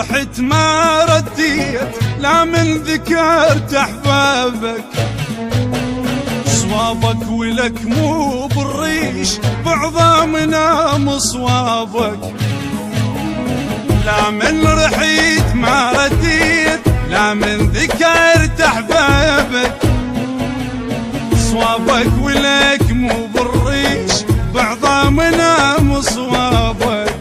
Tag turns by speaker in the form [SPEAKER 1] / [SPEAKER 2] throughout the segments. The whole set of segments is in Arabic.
[SPEAKER 1] رحت ما رديت، لا من ذكرت احبابك. صوابك ولك مو بالريش، بعظامنا مصوابك. لا من رحيت ما رديت، لا من ذكرت احبابك. صوابك ولك مو بالريش، بعظامنا مصوابك.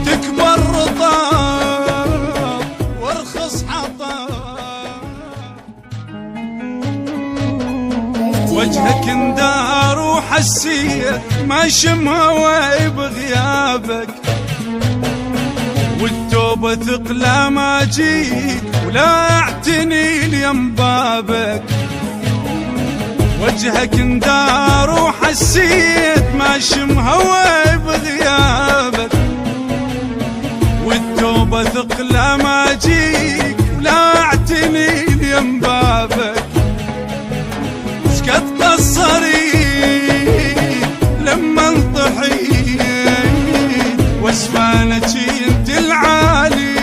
[SPEAKER 1] تكبر رطاب وارخص حطاب، وجهك اندار وحسيت ما شم هواي بغيابك. والتوبة ثقلى ما جيت ولا اعتني ليم بابك. وجهك اندار وحسيت ما شم هواي بغيابك. والتوبة ثقلى ما جيك ولا اعتني ليم بابك. سكت قصريت لما انطحيت، واسفانك انت العالي.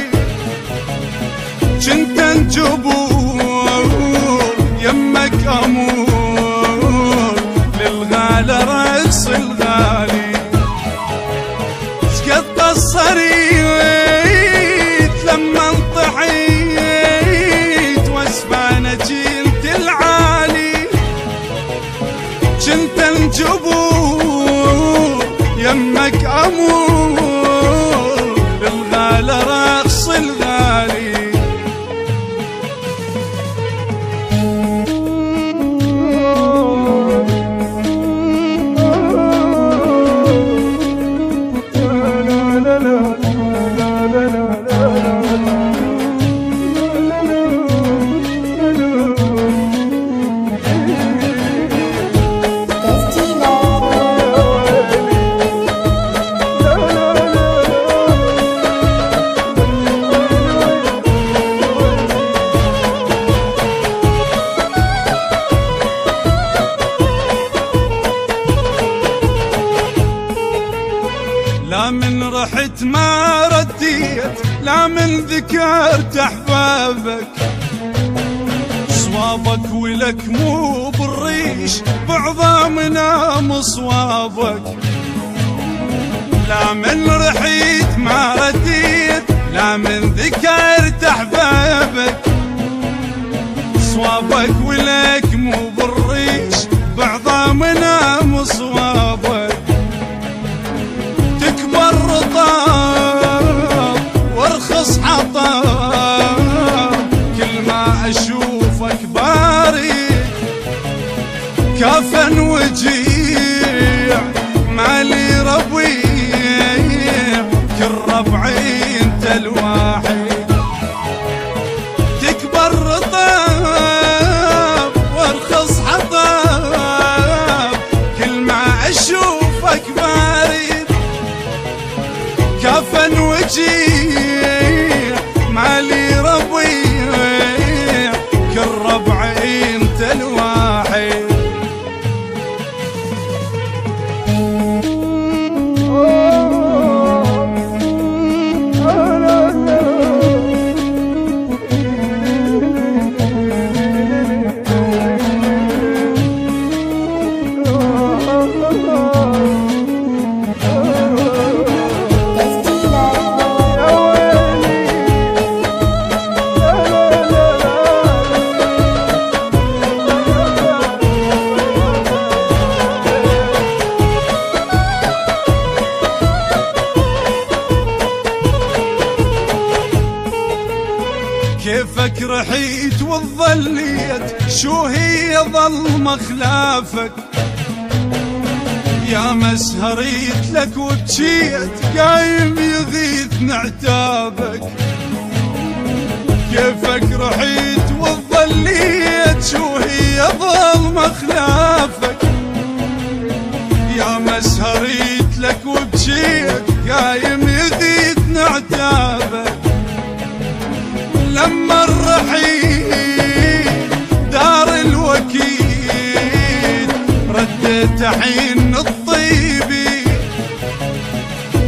[SPEAKER 1] جنت انجبور يمك امور، للغالى رقص الغالي. سكت قصريت لما انطحيت، واسفانك انت العالي. جنت انجبور يمك امور، للغالى رقص الغالي. لا من رحت ما رديت، لا من ذكرت احبابك. صوابك ولك مو بالريش، بعظامنا مصوابك. لا من رحيت ما رديت، لا من ذكرت احبابك. صوابك ولك مو بالريش، بعظامنا مصوابك. تكبر رطاب وارخص حطاب، كل ما اشوفك بارد كافن وجيع. مالي ربيع كل ربعي انت الواحد. تكبر رطاب وارخص حطاب، كل ما اشوفك بارد كافن وجيع. مالي ربيع كل ربعي انت الواحد. كيفك رحيت وظليت، شو هي ظل مخلافك. يا مسهريت لك وبجيت، قايم يغيث عتابك. كيفك رحيت وظليت، شو هي ظل مخلافك. يا مسهريت لك وبجيت، قايم يغيث عتابك. لما الرحيل دار الوكيل، رديت حين الطيبي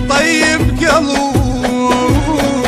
[SPEAKER 1] طيب قلوب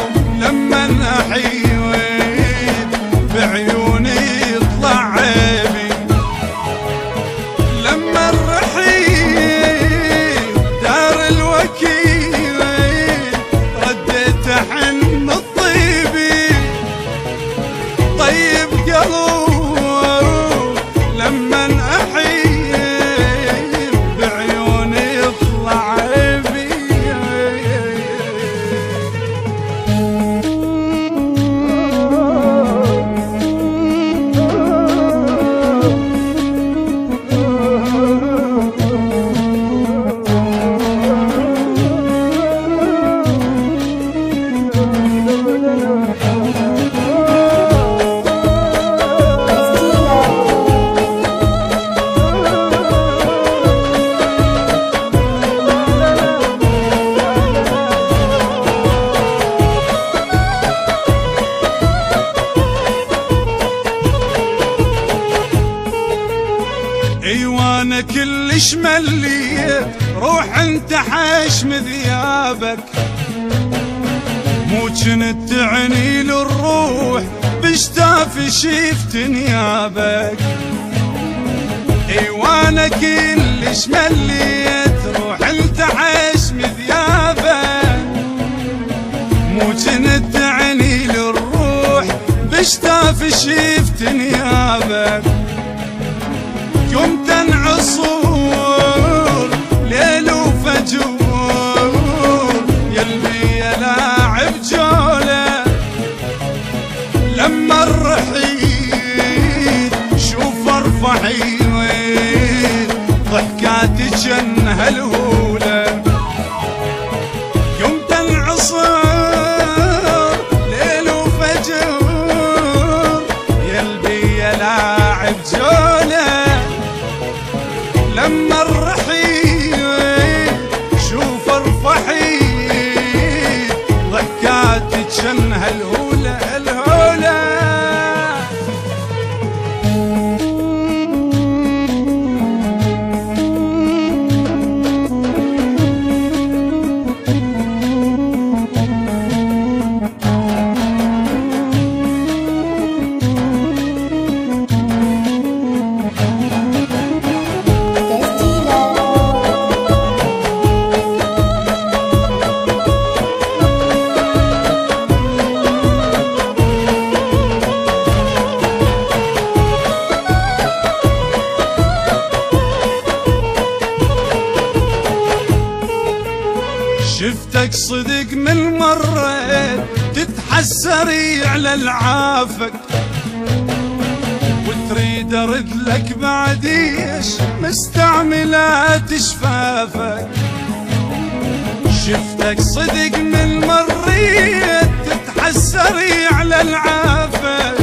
[SPEAKER 1] وانا كلش مليت روح انت حشم ذيابك، مو جنت تعني للروح بشتاف شفت نيابك. اي وانا كلش مليت روح انت حشم ذيابك، مو جنت تعني للروح بشتاف شفت نيابك. يوم تنعصور ليل وفجور يلبي يا لاعب جوله، لما الرحيل شوف ارفعي ضحكاتي جن هالهوله. يوم تنعصور ليل وفجور يلبي يا لاعب جوله، لما الرحيل شوف ارفحي ضحكاتك شن هالهولة هالهولة. شفتك صدق من مرة تتحسري على العافك، وتريد ارد لك بعديش مستعملات شفافك. شفتك صدق من مرة تتحسري على العافك،